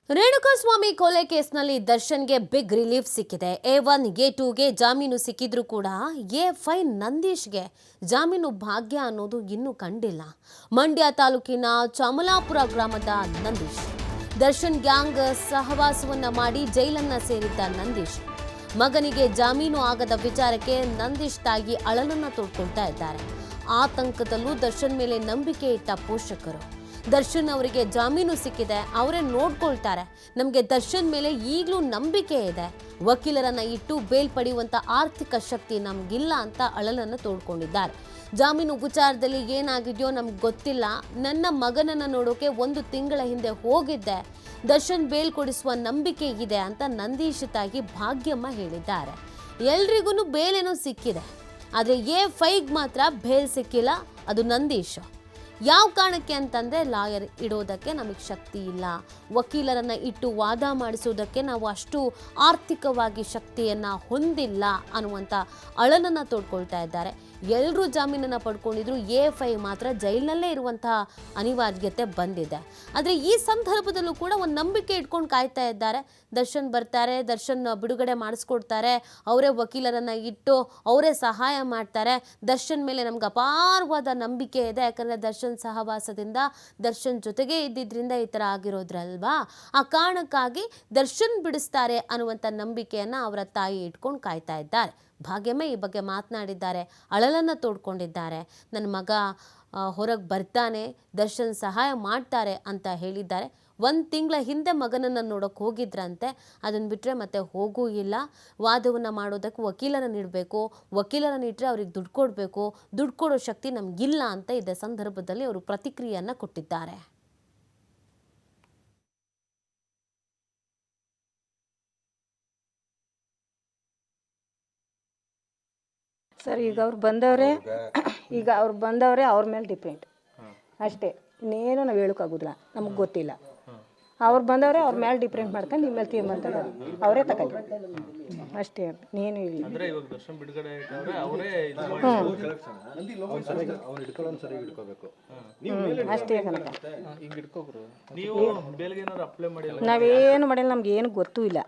ರೇಣುಕಾಸ್ವಾಮಿ ಕೊಲೆ ಕೇಸ್ನಲ್ಲಿ ದರ್ಶನ್ಗೆ ಬಿಗ್ ರಿಲೀಫ್ ಸಿಕ್ಕಿದೆ. A1 A2ಗೆ ಜಾಮೀನು ಸಿಕ್ಕಿದ್ರೂ ಕೂಡ A5 ನಂದೀಶ್ಗೆ ಜಾಮೀನು ಭಾಗ್ಯ ಅನ್ನೋದು ಇನ್ನೂ ಕಂಡಿಲ್ಲ. ಮಂಡ್ಯ ತಾಲೂಕಿನ ಚಾಮಲಾಪುರ ಗ್ರಾಮದ ನಂದೀಶ್ ದರ್ಶನ್ ಗ್ಯಾಂಗ್ ಸಹವಾಸವನ್ನ ಮಾಡಿ ಜೈಲನ್ನ ಸೇರಿದ್ದ ನಂದೀಶ್ ಮಗನಿಗೆ ಜಾಮೀನು ಆಗದ ವಿಚಾರಕ್ಕೆ ನಂದೀಶ್ ತಾಯಿ ಅಳಲನ್ನ ತೋಡ್ಕೊಳ್ತಾ ಇದ್ದಾರೆ. ಆತಂಕದಲ್ಲೂ ದರ್ಶನ್ ಮೇಲೆ ನಂಬಿಕೆ ಇಟ್ಟ ಪೋಷಕರು ದರ್ಶನ್ ಅವರಿಗೆ ಜಾಮೀನು ಸಿಕ್ಕಿದೆ, ಅವರೇ ನೋಡ್ಕೊಳ್ತಾರೆ, ನಮಗೆ ದರ್ಶನ್ ಮೇಲೆ ಈಗಲೂ ನಂಬಿಕೆ ಇದೆ, ವಕೀಲರನ್ನ ಇಟ್ಟು ಬೇಲ್ ಪಡೆಯುವಂತ ಆರ್ಥಿಕ ಶಕ್ತಿ ನಮಗಿಲ್ಲ ಅಂತ ಅಳಲನ್ನು ತೋಡ್ಕೊಂಡಿದ್ದಾರೆ. ಜಾಮೀನು ವಿಚಾರದಲ್ಲಿ ಏನಾಗಿದೆಯೋ ನಮ್ಗೆ ಗೊತ್ತಿಲ್ಲ, ನನ್ನ ಮಗನನ್ನ ನೋಡೋಕೆ 1 ತಿಂಗಳ ಹಿಂದೆ ಹೋಗಿದ್ದೆ, ದರ್ಶನ್ ಬೇಲ್ ಕೊಡಿಸುವ ನಂಬಿಕೆ ಇದೆ ಅಂತ ನಂದೀಶ್ ತಾಯಿ ಭಾಗ್ಯಮ್ಮ ಹೇಳಿದ್ದಾರೆ. ಎಲ್ರಿಗೂ ಬೇಲೇನೋ ಸಿಕ್ಕಿದೆ, ಆದರೆ A5ಗೆ ಮಾತ್ರ ಬೇಲ್ ಸಿಕ್ಕಿಲ್ಲ. ಅದು ನಂದೀಶ್ ಯಾವ ಕಾರಣಕ್ಕೆ ಅಂತಂದರೆ ಲಾಯರ್ ಇಡೋದಕ್ಕೆ ನಮಗೆ ಶಕ್ತಿ ಇಲ್ಲ, ವಕೀಲರನ್ನು ಇಟ್ಟು ವಾದ ಮಾಡಿಸೋದಕ್ಕೆ ನಾವು ಅಷ್ಟು ಆರ್ಥಿಕವಾಗಿ ಶಕ್ತಿಯನ್ನು ಹೊಂದಿಲ್ಲ ಅನ್ನುವಂಥ ಅಳಲನ್ನು ತೋಡ್ಕೊಳ್ತಾ ಇದ್ದಾರೆ. ಎಲ್ಲರೂ ಜಾಮೀನನ್ನು ಪಡ್ಕೊಂಡಿದ್ರು, A5 ಮಾತ್ರ ಜೈಲಿನಲ್ಲೇ ಇರುವಂತಹ ಅನಿವಾರ್ಯತೆ ಬಂದಿದೆ. ಆದರೆ ಈ ಸಂದರ್ಭದಲ್ಲೂ ಕೂಡ ಒಂದು ನಂಬಿಕೆ ಇಟ್ಕೊಂಡು ಕಾಯ್ತಾ ಇದ್ದಾರೆ. ದರ್ಶನ್ ಬರ್ತಾರೆ, ದರ್ಶನ್ ಬಿಡುಗಡೆ ಮಾಡಿಸ್ಕೊಡ್ತಾರೆ, ಅವರೇ ವಕೀಲರನ್ನು ಇಟ್ಟು ಅವರೇ ಸಹಾಯ ಮಾಡ್ತಾರೆ. ದರ್ಶನ್ ಮೇಲೆ ನಮ್ಗೆ ಅಪಾರವಾದ ನಂಬಿಕೆ ಇದೆ, ಯಾಕಂದರೆ ದರ್ಶನ್ ಸಹವಾಸದಿಂದ ದರ್ಶನ್ ಜೊತೆಗೆ ಇದ್ದಿದ್ರಿಂದ ಈ ಥರ ಆಗಿರೋದ್ರಲ್ವಾ, ಆ ಕಾರಣಕ್ಕಾಗಿ ದರ್ಶನ್ ಬಿಡಿಸ್ತಾರೆ ಅನ್ನುವಂಥ ನಂಬಿಕೆಯನ್ನು ಅವರ ತಾಯಿ ಇಟ್ಕೊಂಡು ಕಾಯ್ತಾ ಇದ್ದಾರೆ. ಭಾಗ್ಯಮ್ಮ ಈ ಬಗ್ಗೆ ಮಾತನಾಡಿದ್ದಾರೆ, ಅಳಲನ್ನು ತೋಡ್ಕೊಂಡಿದ್ದಾರೆ. ನನ್ನ ಮಗ ಹೊರಗೆ ಬರ್ತಾನೆ, ದರ್ಶನ್ ಸಹಾಯ ಮಾಡ್ತಾರೆ ಅಂತ ಹೇಳಿದ್ದಾರೆ. 1 ತಿಂಗಳ ಹಿಂದೆ ಮಗನನ್ನು ನೋಡೋಕೆ ಹೋಗಿದ್ರಂತೆ, ಅದನ್ನು ಬಿಟ್ಟರೆ ಮತ್ತೆ ಹೋಗೂ ಇಲ್ಲ. ವಾದವನ್ನು ಮಾಡೋದಕ್ಕೆ ವಕೀಲರನ್ನು ಇಡಬೇಕು, ವಕೀಲರನ್ನು ಇಟ್ಟರೆ ಅವ್ರಿಗೆ ದುಡ್ಡು ಕೊಡಬೇಕು, ದುಡ್ಡು ಕೊಡೋ ಶಕ್ತಿ ನಮಗಿಲ್ಲ ಅಂತ ಇದೇ ಸಂದರ್ಭದಲ್ಲಿ ಅವರು ಪ್ರತಿಕ್ರಿಯೆಯನ್ನು ಕೊಟ್ಟಿದ್ದಾರೆ. ಸರ್, ಈಗ ಅವ್ರು ಬಂದವರೇ ಅವ್ರ ಮೇಲೆ ಡಿಪೆಂಡ್ ಅಷ್ಟೇ, ಇನ್ನೇನು ನಾವು ಹೇಳೋಕ್ಕಾಗೋದಿಲ್ಲ, ನಮಗೆ ಗೊತ್ತಿಲ್ಲ. ಅವ್ರು ಬಂದವರೇ ಅವ್ರ ಮೇಲೆ ಡಿಪೆಂಡ್ ಮಾಡ್ಕೊಂಡು ನಿಮ್ಮ ಮೇಲೆ ತೀರ್ಮಾನ ತಗೋದು, ಅವರೇ ತಗೊಳ್ಳಿ ಅಷ್ಟೇ, ಇನ್ನೇನು ಇಲ್ಲ. ಅಷ್ಟೇ ಕಣಪ್ಪ, ನಾವೇನು ಮಾಡಿಲ್ಲ, ನಮ್ಗೆ ಏನು ಗೊತ್ತೂ ಇಲ್ಲ.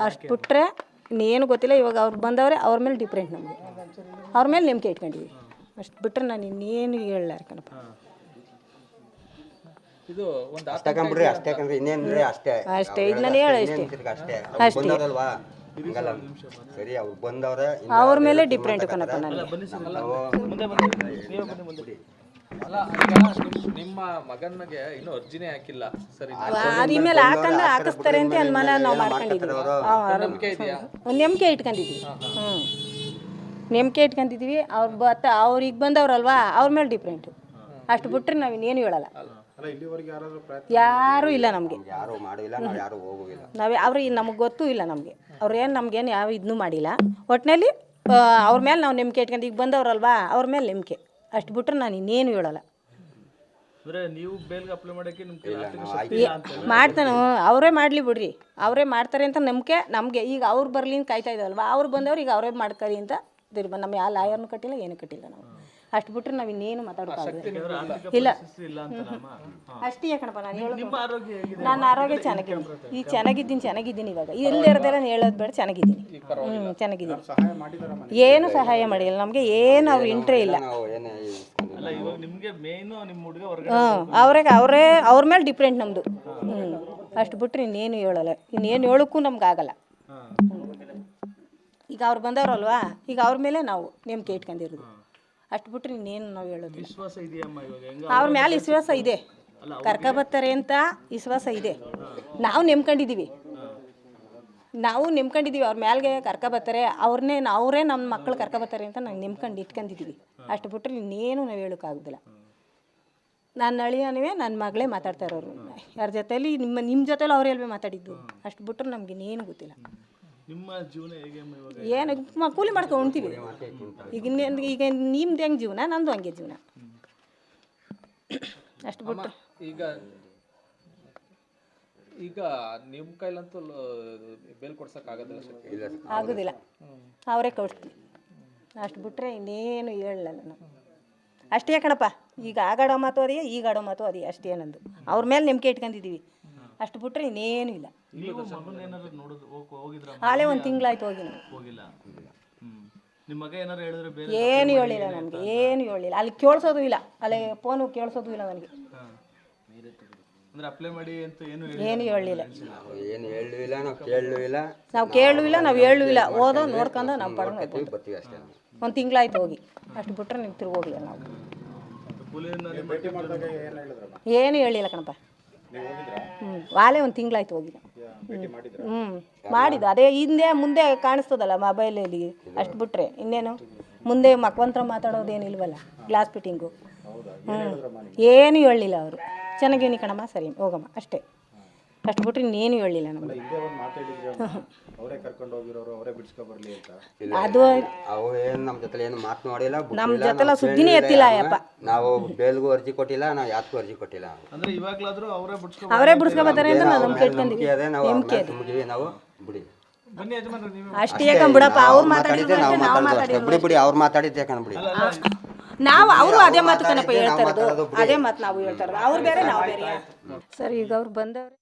ಅಷ್ಟು ಬಿಟ್ರೆ ಇನ್ನೇನು ಗೊತ್ತಿಲ್ಲ. ಇವಾಗ ಅವ್ರು ಬಂದವರೇ ಅವ್ರ ಮೇಲೆ ಡಿಪೆಂಡ್, ನಮಗೆ ಅವ್ರ ಮೇಲೆ ನಂಬಿಕೆ ಇಟ್ಕೊಂಡಿವಿ. ಅಷ್ಟು ಬಿಟ್ಟರೆ ನಾನು ಇನ್ನೇನು ಹೇಳಲಾರ ಕಣಪ್ಪ. ಅಷ್ಟೇ, ಇದು ನಾನು ಹೇಳ ಅಷ್ಟೇ ಅವ್ರ ಮೇಲೆ ಡಿಪೆಂಡ್ ಕಣಪ್ಪ. ನನಗೆ ನಿಮ್ಮ ಮಗನಿಗೆ ಇನ್ನೂ ಅರ್ಜಿನೇ ಹಾಕಿಲ್ಲ ಸರಿ, ಅದ್ರ ಮೇಲೆ ಹಾಕಿಸ್ತಾರೆ ಅಂತ ಅನುಮಾನ ನಾವು ಮಾಡ್ಕೊಂಡಿದ್ದೀವಿ. ಒಂದು ನಂಬಿಕೆ ಇಟ್ಕೊಂಡಿದ್ದೀವಿ. ನಂಬಿಕೆ ಇಟ್ಕೊಂಡಿದ್ದೀವಿ. ಅವ್ರಿಗೆ ಬಂದವ್ರಲ್ವಾ, ಅವ್ರ ಮೇಲೆ ಡಿಪೆಂಡ್. ಅಷ್ಟು ಬಿಟ್ಟರೆ ನಾವು ಇನ್ನೇನು ಹೇಳಲ್ಲ. ಯಾರೂ ಇಲ್ಲ ನಮಗೆ, ಅವ್ರಿಗೆ ನಮಗೆ ಗೊತ್ತೂ ಇಲ್ಲ. ಅವ್ರೇನು ನಮಗೇನು ಯಾವ ಇದನ್ನೂ ಮಾಡಿಲ್ಲ. ಒಟ್ಟಿನಲ್ಲಿ ಅವ್ರ ಮೇಲೆ ನಾವು ನಂಬಿಕೆ ಇಟ್ಕೊಂಡು ಈಗ ಬಂದವ್ರಲ್ವಾ, ಅವ್ರ ಮೇಲೆ ನಂಬಿಕೆ. ಅಷ್ಟು ಬಿಟ್ಟರೆ ನಾನು ಇನ್ನೇನು ಹೇಳಲ್ಲ. ಮಾಡ್ತಾನೆ, ಅವರೇ ಮಾಡಲಿ ಬಿಡ್ರಿ, ಅವರೇ ಮಾಡ್ತಾರೆ ಅಂತ ನಂಬಿಕೆ ನಮಗೆ. ಈಗ ಅವ್ರು ಬರಲಿ ಅಂತ ಕಾಯ್ತಾ ಇದ್ದಾವಲ್ವಾ, ಅವ್ರು ಬಂದವ್ರು ಈಗ ಅವರೇ ಮಾಡ್ಕೊಳ್ಳಿ ಅಂತ ನಮ್ಮ ಯಾವ ಲಾಯರ್ನು ಕಟ್ಟಿಲ್ಲ, ಏನು ಕಟ್ಟಿಲ್ಲ ನಾವು. ಅಷ್ಟು ಬಿಟ್ಟರೆ ನಾವು ಇನ್ನೇನು ಮಾತಾಡೋಕ್ಕಾಗಲ್ಲ. ಇಲ್ಲ ಅಷ್ಟೇ ಕಣಪ್ಪ. ನಾನು ಹೇಳೋದು, ನನ್ನ ಆರೋಗ್ಯ ಚೆನ್ನಾಗಿದ್ದೀನಿ, ಈಗ ಚೆನ್ನಾಗಿದ್ದೀನಿ. ಇವಾಗ ಇಲ್ಲದಿರೋದೆಲ್ಲ ಹೇಳೋದು ಬೇಡ, ಚೆನ್ನಾಗಿದ್ದೀನಿ. ಚೆನ್ನಾಗಿದ್ದೀನಿ. ಏನು ಸಹಾಯ ಮಾಡಿಲ್ಲ ನಮಗೆ, ಏನು ಅವ್ರು ಇಂಟ್ರೆ ಇಲ್ಲ. ಅವ್ರ ಮೇಲೆ ಡಿಪೆಂಡ್ ನಮ್ಮದು. ಅಷ್ಟು ಬಿಟ್ಟರೆ ಇನ್ನೇನು ಹೇಳಲ್ಲ, ಇನ್ನೇನು ಹೇಳೋಕ್ಕೂ ನಮ್ಗೆ ಆಗಲ್ಲ. ಈಗ ಅವ್ರು ಬಂದವ್ರಲ್ವಾ, ಈಗ ಅವ್ರ ಮೇಲೆ ನಾವು ನಂಬಿಕೆ ಇಟ್ಕೊಂಡಿರೋದು. ಅಷ್ಟು ಬಿಟ್ಟರೆ ಇನ್ನೇನು ನಾವು ಹೇಳೋದು. ಅವ್ರ ಮೇಲೆ ವಿಶ್ವಾಸ ಇದೆ, ಕರ್ಕೊಬರ್ತಾರೆ ಅಂತ ವಿಶ್ವಾಸ ಇದೆ. ನಾವು ನೆಮ್ಕೊಂಡಿದ್ದೀವಿ, ಅವ್ರ ಮೇಲ್ಗೆ ಕರ್ಕೊಬರ್ತಾರೆ, ಅವರೇ ನಮ್ಮ ಮಕ್ಕಳು ಕರ್ಕೊಬರ್ತಾರೆ ಅಂತ ನಾವು ನೆಮ್ಕೊಂಡು ಇಟ್ಕೊಂಡಿದ್ದೀವಿ. ಅಷ್ಟು ಬಿಟ್ಟರೆ ಇನ್ನೇನು ನಾವು ಹೇಳೋಕ್ಕಾಗೋದಿಲ್ಲ. ನನ್ನ ಅಳಿಯನವೇ ನನ್ನ ಮಗಳೇ ಮಾತಾಡ್ತಾ ಇರೋರು, ಯಾರ ಜೊತೆಲಿ ನಿಮ್ಮ ಜೊತೆಲಿ ಅವ್ರು ಎಲ್ವೇ ಮಾತಾಡಿದ್ದು. ಅಷ್ಟು ಬಿಟ್ಟರೆ ನಮ್ಗೆ ಇನ್ನೇನು ಗೊತ್ತಿಲ್ಲ. ನಿಮ್ಮ ಜೀವನ ಹೇಗೆ? ಏನು ಕೂಲಿ ಮಾಡ್ಕೊಂಡು ಉಣ್ತೀವಿ. ಈಗ ನಿಮ್ದು ಹೆಂಗೆ ಜೀವನ, ನಂದು ಹಂಗೆ ಜೀವನ. ಅಷ್ಟು ಬಿಟ್ಟು ಈಗ ನಿಮ್ಮ ಕೈಲಂತೂ ಬೇಲ್ ಕೊಡ್ಸೋಕ್ಕಾಗೋದಿಲ್ಲ. ಆಗೋದಿಲ್ಲ, ಅವರೇ ಕೊಡ್ತೀವಿ. ಅಷ್ಟು ಬಿಟ್ಟರೆ ಇನ್ನೇನು ಹೇಳಲ್ಲ ನಾವು. ಅಷ್ಟೇ ಕಣಪ್ಪ. ಈಗ ಆಗಾಡೋ ಮಾತು ಅದೇ, ಈಗ ಆಡೋ ಮಾತು ಅದೇ, ಅಷ್ಟೇ ನಂದು. ಅವ್ರ ಮೇಲೆ ನಂಬಿಕೆ ಇಟ್ಕೊಂಡಿದ್ದೀವಿ, ಅಷ್ಟು ಬಿಟ್ಟರೆ ಇನ್ನೇನು ಇಲ್ಲ. ನೀವು ಮಗನ ಏನಾದ್ರು ನೋಡಿದ್ರು ಹೋಗಿದ್ರ? ಆಲೇ ಒಂದು ತಿಂಗಳಾಯ್ತು ಹೋಗಿ ನಾವು. ಹೋಗಿಲ್ಲ. ನಿಮ್ಮ ಮಗ ಏನಾರು ಹೇಳಿದ್ರೆ ಬೇರೆ ಏನು ಹೇಳಿಲ್ಲ ನಮಗೆ, ಏನು ಹೇಳಿಲ್ಲ. ಅಲ್ಲಿ ಕೇಳಿಸೋದು ಇಲ್ಲ, ಅಲ್ಲಿ ಫೋನು ಕೇಳಿಸೋದು ಇಲ್ಲ ನನಗೆ. ಅಂದ್ರೆ ಅಪ್ಲೈ ಮಾಡಿ ಅಂತ ಏನು ಏನು ಹೇಳಿಲ್ಲ. ಏನು ಹೇಳಲಿಲ್ಲ, ನಾವು ಕೇಳಲೂ ಇಲ್ಲ, ನಾವು ಕೇಳೂ ಇಲ್ಲ, ನಾವು ಹೇಳೂ ಇಲ್ಲ. ಓದೋ ನೋಡ್ಕೊಂಡು ನಮ್ಮ ಪಡ ಬರ್ತೀವಿ ಅಷ್ಟೇ. ಒಂದು ತಿಂಗಳಾಯ್ತು ಹೋಗಿ, ಅಷ್ಟು ಬಿಟ್ಟರೆ ನೀವು ತಿರುಗಿ ಹೋಗಿಲ್ಲ ನಾವು. ಏನು ಹೇಳಿಲ್ಲ ಕಣಪ್ಪ. ವಾಲೆ ಒಂದು ತಿಂಗಳಾಯ್ತು ಹೋಗಿಲ್ಲ. ಮಾಡಿದ್ದು ಅದೇ ಹಿಂದೆ ಮುಂದೆ ಕಾಣಿಸ್ತದಲ್ಲ ಮೊಬೈಲಲ್ಲಿ, ಅಷ್ಟು ಬಿಟ್ಟರೆ ಇನ್ನೇನು ಮುಂದೆ ಮಕ್ವಂತರ ಮಾತಾಡೋದೇನಿಲ್ವಲ್ಲ, ಗ್ಲಾಸ್ ಫಿಟ್ಟಿಂಗು. ಏನು ಹೇಳಿಲ್ಲ ಅವರು. ಚೆನ್ನಾಗೇನಿ ಕಣಮ್ಮ, ಸರಿ ಹೋಗಮ್ಮ, ಅಷ್ಟೇ. ಅಷ್ಟು ಬಿಟ್ಟರೆ ಇನ್ನೇನು ಹೇಳಿಲ್ಲ ನಮಗೆ. ಅದು ಅವು ಏನು ನಮ್ಮ ಜೊತೆ ಏನು ಮಾತನಾಡಿಲ್ಲ, ನಮ್ಮ ಜೊತೆಲ್ಲ ಸುದ್ದಿನೇ ಎತ್ತಿಲ್ಲ ಅಯ್ಯಪ್ಪ. ನಾವು ಬೇಲ್ಗೂ ಅರ್ಜಿ ಕೊಟ್ಟಿಲ್ಲ, ನಾವು ಯಾತಕ್ಕೂ ಅರ್ಜಿ ಕೊಟ್ಟಿಲ್ಲ. ಅಂದ್ರೆ ಇವಾಗ್ಲಾದ್ರೂ ಅವರೇ ಬಿಡಿಸ್ಕೊಬತ್ತಾರೆ ಅಂತ ನಾವು ನಂಬಿಕೆ ಇಟ್ಕೊಂಡಿವಿ. ಅದೇ ನಾವು ಸುಮ್ಗಿವಿ, ನಾವು ಬಿಡಿ ಬನ್ನಿ ಯಜಮಾನ್ರೆ ನೀವು ಅಷ್ಟೇ ಯಾಕಂಬಿಡಪ್ಪ. ಅವ್ರು ಮಾತಾಡಿದ್ರೆ ನಾವು ನಾವು ಮಾತಾಡೋದು ಬಿಡಿ ಬಿಡಿ, ಅವ್ರು ಮಾತಾಡಿದ್ದೆ ಕಣ್ಬಿಡಿ. ನಾವು ಅವರು ಅದೇ ಮಾತು ಕಣಪ್ಪ ಹೇಳ್ತಾ ಇರೋದು, ಅದೇ ಮಾತು ನಾವು ಹೇಳ್ತಾ ಇರೋದು. ಅವ್ರು ಬೇರೆ ನಾವು ಬೇರೆ. ಸರ್ ಈಗ ಅವ್ರು ಬಂದವ್ರೆ.